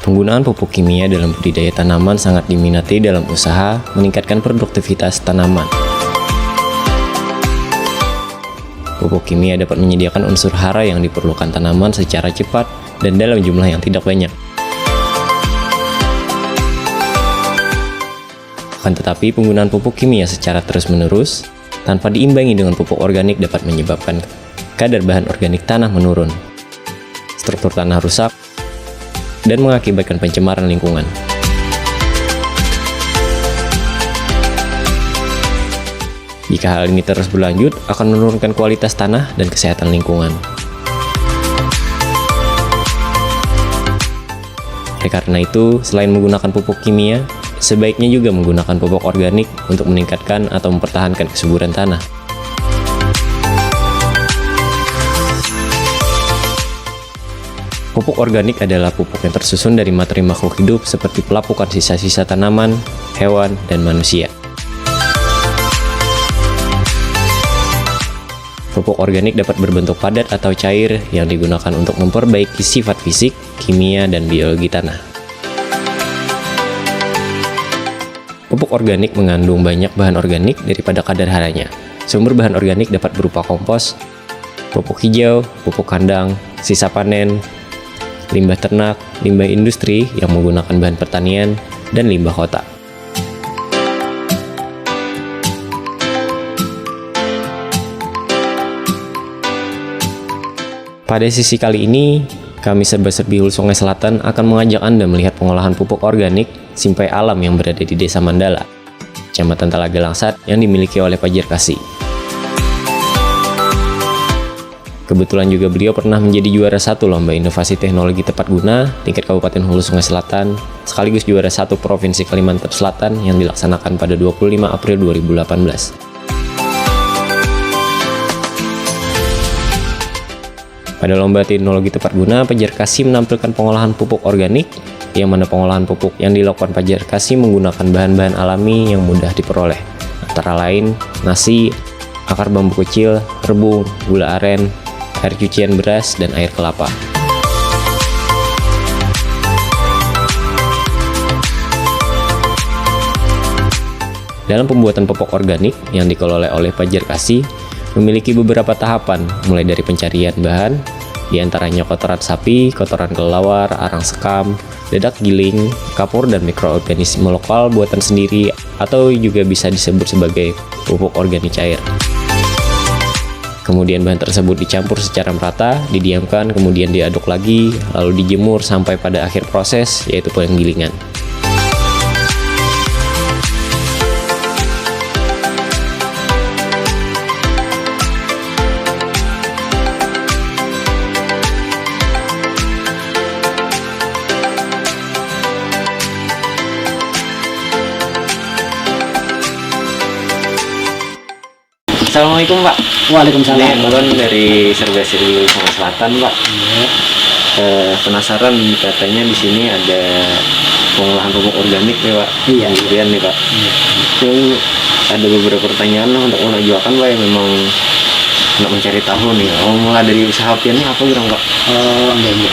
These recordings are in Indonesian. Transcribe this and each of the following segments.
Penggunaan pupuk kimia dalam budidaya tanaman sangat diminati dalam usaha meningkatkan produktivitas tanaman. Pupuk kimia dapat menyediakan unsur hara yang diperlukan tanaman secara cepat dan dalam jumlah yang tidak banyak. Akan tetapi, penggunaan pupuk kimia secara terus-menerus tanpa diimbangi dengan pupuk organik dapat menyebabkan kadar bahan organik tanah menurun, struktur tanah rusak, dan mengakibatkan pencemaran lingkungan. Jika hal ini terus berlanjut, akan menurunkan kualitas tanah dan kesehatan lingkungan. Oleh karena itu, selain menggunakan pupuk kimia, sebaiknya juga menggunakan pupuk organik untuk meningkatkan atau mempertahankan kesuburan tanah. Pupuk organik adalah pupuk yang tersusun dari materi makhluk hidup seperti pelapukan sisa-sisa tanaman, hewan, dan manusia. Pupuk organik dapat berbentuk padat atau cair yang digunakan untuk memperbaiki sifat fisik, kimia, dan biologi tanah. Pupuk organik mengandung banyak bahan organik daripada kadar haranya. Sumber bahan organik dapat berupa kompos, pupuk hijau, pupuk kandang, sisa panen, limbah ternak, limbah industri yang menggunakan bahan pertanian, dan limbah kota. Pada sesi kali ini, kami Serba-Serbi Hulu Sungai Selatan akan mengajak Anda melihat pengolahan pupuk organik Simpai Alam yang berada di Desa Mandala, Kecamatan Talaga Langsat yang dimiliki oleh Fajar Kasih. Kebetulan juga beliau pernah menjadi juara 1 Lomba Inovasi Teknologi Tepat Guna tingkat Kabupaten Hulu Sungai Selatan, sekaligus juara 1 Provinsi Kalimantan Selatan yang dilaksanakan pada 25 April 2018. Pada Lomba Teknologi Tepat Guna, Fajar Kasih menampilkan pengolahan pupuk organik, yang mana pengolahan pupuk yang dilakukan Fajar Kasih menggunakan bahan-bahan alami yang mudah diperoleh, antara lain nasi, akar bambu kecil, rebung, gula aren, air cucian beras, dan air kelapa. Dalam pembuatan pupuk organik yang dikelola oleh Fajar Kasih memiliki beberapa tahapan, mulai dari pencarian bahan, diantaranya kotoran sapi, kotoran kelelawar, arang sekam, dedak giling, kapur, dan mikroorganisme lokal buatan sendiri, atau juga bisa disebut sebagai pupuk organik cair. Kemudian bahan tersebut dicampur secara merata, didiamkan, kemudian diaduk lagi, lalu dijemur sampai pada akhir proses, yaitu penggilingan. Assalamualaikum Pak. Waalaikumsalam. Nuron dari Serba-Serbi Hulu Sungai Selatan Pak. Penasaran katanya di sini ada pengolahan pupuk organik nih Pak. Iya. Kemudian nih Pak. Itu ada beberapa pertanyaan untuk mengajukan Pak yang memang untuk mencari tahu nih. Mulai dari usaha piannya apa gitu Pak? Iya.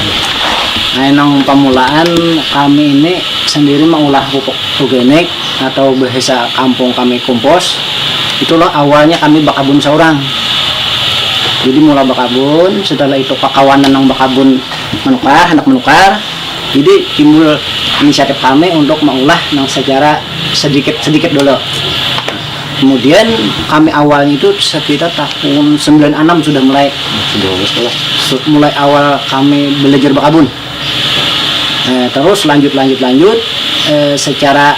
Nah, yang pemulaan kami ini sendiri mengolah pupuk organik atau bahasa kampung kami kompos. Itulah awalnya kami bakabun seorang. Jadi mulai bakabun, setelah itu kawanan yang bakabun hendak menukar. Jadi timbul inisiatif kami untuk mengolah yang secara sedikit dulu. Kemudian kami awalnya itu sekitar tahun 96 sudah mulai awal kami belajar bakabun. Terus lanjut secara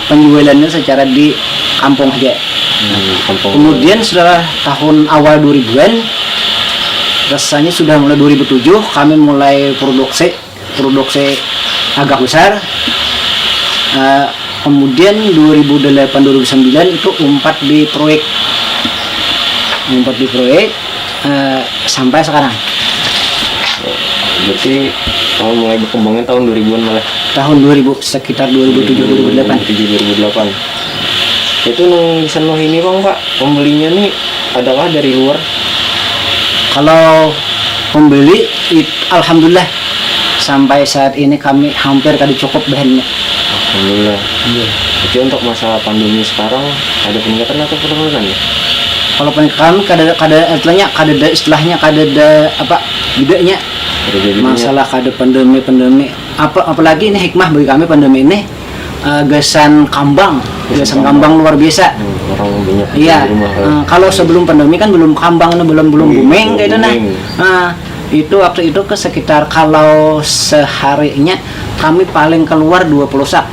penjualannya secara di kampung aja. Kemudian setelah tahun awal 2000-an, rasanya sudah mulai 2007 kami mulai produksi agak besar. Kemudian 2008-2009 itu umpat di proyek sampai sekarang. Berarti mulai berkembangnya tahun 2000-an malah. Tahun 2000 sekitar 2007-2008. Itu nang Seno ini Bang Pak, pembelinya nih adalah dari luar? Kalau pembeli alhamdulillah sampai saat ini kami hampir kali cukup bahannya. Alhamdulillah. Jadi untuk masa pandemi sekarang ada peningkatan atau penurunan ya? Kalau kami istilahnya kada apa bedanya masalah kada pandemi apalagi ini hikmah bagi kami pandemi ini gasan kambang luar biasa. Orang banyak Iya. di rumah. Kalau sebelum pandemi kan belum kambang belum booming kayak itu nah. Itu waktu itu ke sekitar kalau seharinya kami paling keluar 20 sak.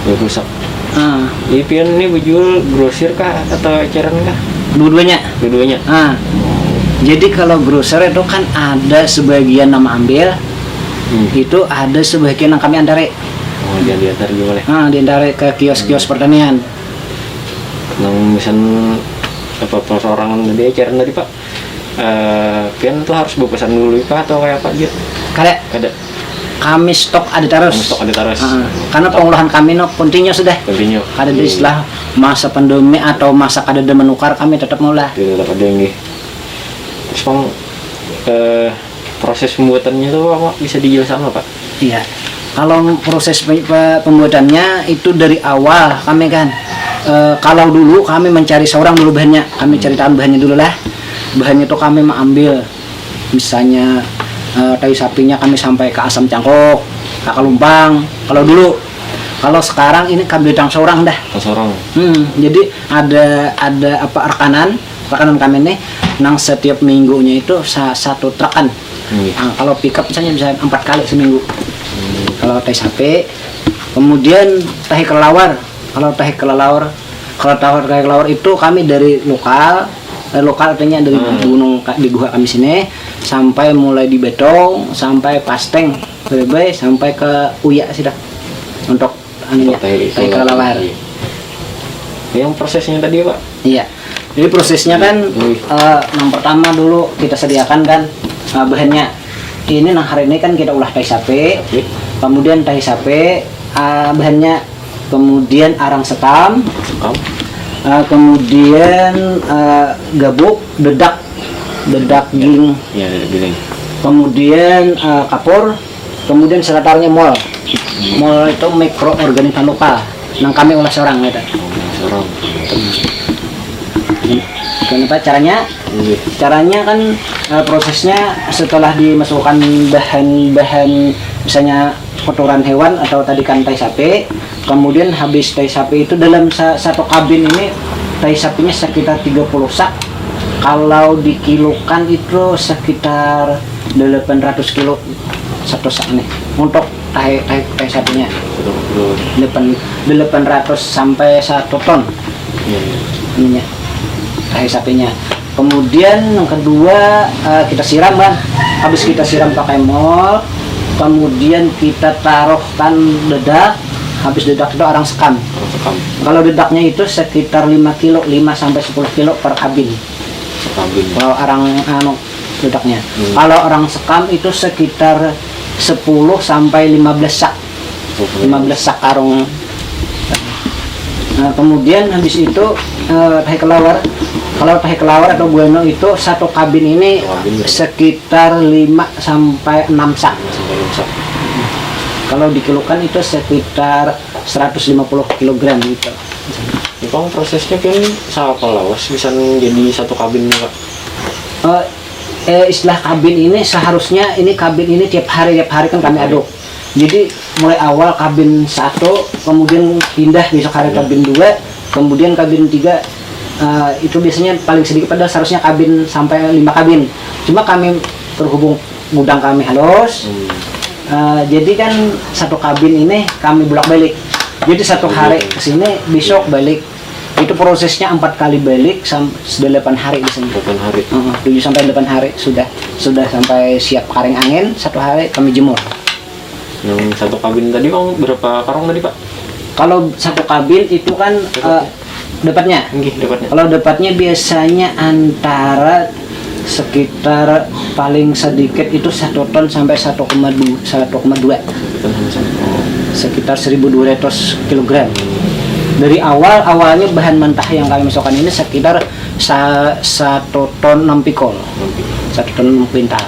20 sak. Jadi pian ini berjual grosir kah atau eceran kah? Dua-duanya. Jadi kalau grocer itu kan ada sebagian nama ambil, itu ada sebagian yang kami antare. Jangan diantar gimana? Diantare ke kios-kios pertanian. Yang misal apa perorangan tadi eceran tadi Pak? Pian tuh harus berpesan dulu Pak atau kayak apa gitu? Kada. Kami stok ada terus. Karena pengolahan kami kontinue sudah. Kada ada istilah masa pandemi atau masa kada ada menukar kami tetap ngolah. Tetap ada yang terus Bang, proses pembuatannya tuh apa bisa dijelaskan Pak? Iya. Kalau proses pembuatannya itu dari awal kami kan. Kalau dulu kami mencari seorang dulu bahannya, kami cari tahu bahannya dulu lah. Bahannya itu kami mengambil misalnya tai sapinya kami sampai ke Asam Cangkok, ke Kalumpang. Kalau dulu, kalau sekarang ini kami datang seorang dah. Seorang. Jadi ada apa rekanan kami ini, nang setiap minggunya itu satu trukan. Kalau pickup misalnya bisa 4 kali seminggu. Kalau tai sapi, kemudian tahi kelelawar. Kalau tahi kelelawar itu kami dari lokal artinya dari gunung di gua kami sini sampai mulai di Betong sampai Pasteng Bebe sampai ke Uya sih dah untuk anunya tahi kelelawar. Yang prosesnya tadi Pak? Iya. Jadi prosesnya kan yang pertama dulu kita sediakan kan bahannya. Ini hari ini kan kita ulah tai sapi, kemudian tai sapi bahannya, kemudian arang sekam. Kemudian gabuk, dedak ging, kemudian kapur, kemudian sekitarnya mol itu mikroorganisme lokal, yang kami olah seorang gitu. Kenapa caranya? Caranya kan prosesnya setelah dimasukkan bahan-bahan misalnya kotoran hewan atau tadi kan tai sapi, kemudian habis tai sapi itu dalam satu kabin ini tai sapinya sekitar 30 sak. Kalau dikilokan itu sekitar 800 kilo satu sak nih untuk tai sapinya. 800 sampai 1 ton. Ininya tai sapinya. Kemudian yang kedua kita siram kan. Habis kita siram pakai mol, kemudian kita taruhkan dedak. Habis dedak itu arang sekam. Kalau dedaknya itu sekitar 5 kilo, 5 sampai 10 kilo per kabin. Kalau arang dedaknya. Kalau arang sekam itu sekitar 10 sampai 15 sak. 15 sak karung. Nah, kemudian habis itu tahi kelawar. Kalau tahi kelawar atau bueno itu satu kabin ini sekitar 5 sampai 6 sak. Kalau dikilokan itu sekitar 150 kg gitu. Bang, prosesnya kan sama lawas bisa jadi satu kabin Pak? Istilah kabin ini seharusnya kabin ini tiap hari kan kami aduk. Jadi mulai awal kabin 1, kemudian pindah besok hari kabin 2, kemudian kabin 3. Itu biasanya paling sedikit pada seharusnya kabin sampai 5 kabin. Cuma kami terhubung gudang kami halus. Jadi kan satu kabin ini kami bolak-balik. Jadi satu hari ke sini, besok balik. Itu prosesnya 4 kali balik sampai 8 hari di sini. 8 hari. 7 sampai 8 hari sudah sampai siap karing angin. 1 hari kami jemur. Yang satu kabin tadi Bang berapa karung tadi Pak? Kalau satu kabin itu kan dapatnya. Kalau dapatnya biasanya antara sekitar paling sedikit itu 1 ton sampai 1,2 sekitar 1.200 kg. Dari awalnya bahan mentah yang kami masukkan ini sekitar 1 ton 6 pikul, 1 ton 6 kuintal.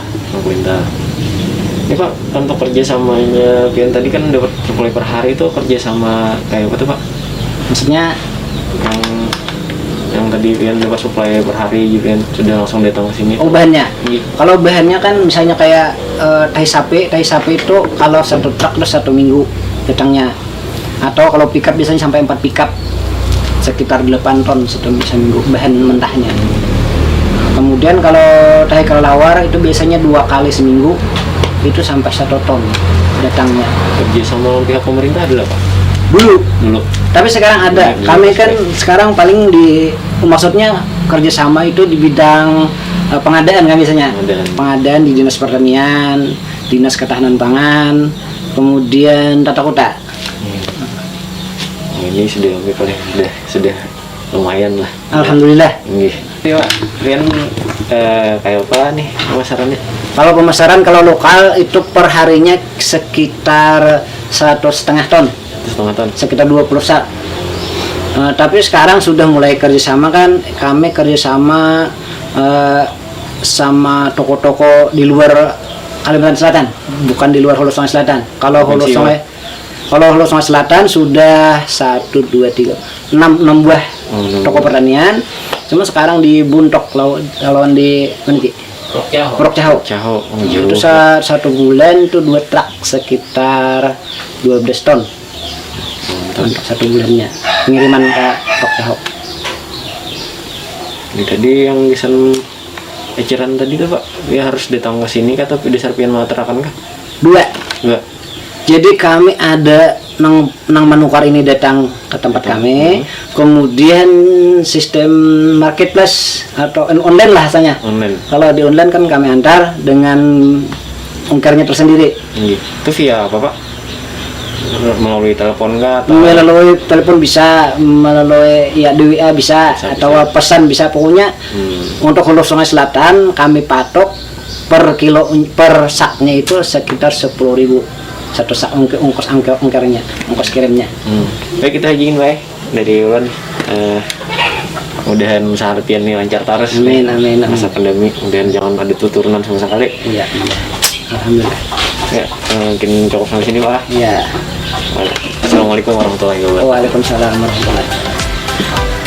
Ini Pak, untuk kerja samanya pian tadi kan dapat suplai per hari itu kerja sama kayak apa tuh Pak? Maksudnya Yang tadi pian dapat suplai per hari pian sudah langsung datang ke sini. oh bahannya. Iya. Kalau bahannya kan misalnya kayak tai sapi itu kalau satu truk terus 1 minggu datangnya. Atau kalau pickup biasanya sampai 4 pickup sekitar 8 ton seminggu bahan mentahnya. Kemudian kalau tahi kelelawar itu biasanya 2 kali seminggu itu sampai 1 ton datangnya. Kerja sama pihak pemerintah adalah Pak? Dulu. Tapi sekarang ada. Iya, Kami iya, kan iya. sekarang paling maksudnya kerjasama itu di bidang pengadaan kan biasanya. Pengadaan di Dinas Pertanian, Dinas Ketahanan Pangan, kemudian Tata Kota. Oh, ini sudah paling sudah lumayan lah. Alhamdulillah. Iya. Pak, pian kayak apa nih pemasarannya? Kalau pemasaran kalau lokal itu per harinya sekitar 1,5 ton. 1,5 ton. Sekitar 20 sak. Tapi sekarang sudah mulai kerjasama kan, kami kerjasama sama toko-toko di luar Kalimantan Selatan, bukan di luar Hulu Sungai Selatan. Kalau Hulu Sungai Selatan sudah 1, 2, 3, 6 buah toko pertanian. Cuma sekarang di Buntok lawan di mana Ki? Purok Cahau. Itu satu bulan itu 2 truk sekitar 12 ton. Untuk 1 bulannya pengiriman ke Purok Cahau. Ini tadi yang desain eceran tadi tuh Pak, ya harus datang ke sini kah atau dasar pian materakan kah? 2. Jadi kami ada nang menukar ini datang ke tempat kami, kemudian sistem marketplace atau online lah rasanya. Online. Kalau di online kan kami antar dengan ongkirnya tersendiri. Itu via apa Pak? Melalui telepon kah atau? Melalui telepon bisa, melalui ya di WA bisa, atau pesan bisa. Pokoknya untuk Hulu Sungai Selatan kami patok per saknya itu sekitar 10.000 satu sak ongkos kirimnya. Baik, kita izin baik dari Ulun. Mudahan usaha pian ini lancar terus. Amin. Masa pandemi, mudahan jangan ada turunan sama sekali. Iya. Alhamdulillah. Ya, mungkin cukup sampai sini Pak. Iya. Assalamualaikum warahmatullahi wabarakatuh. Waalaikumsalam warahmatullahi wabarakatuh.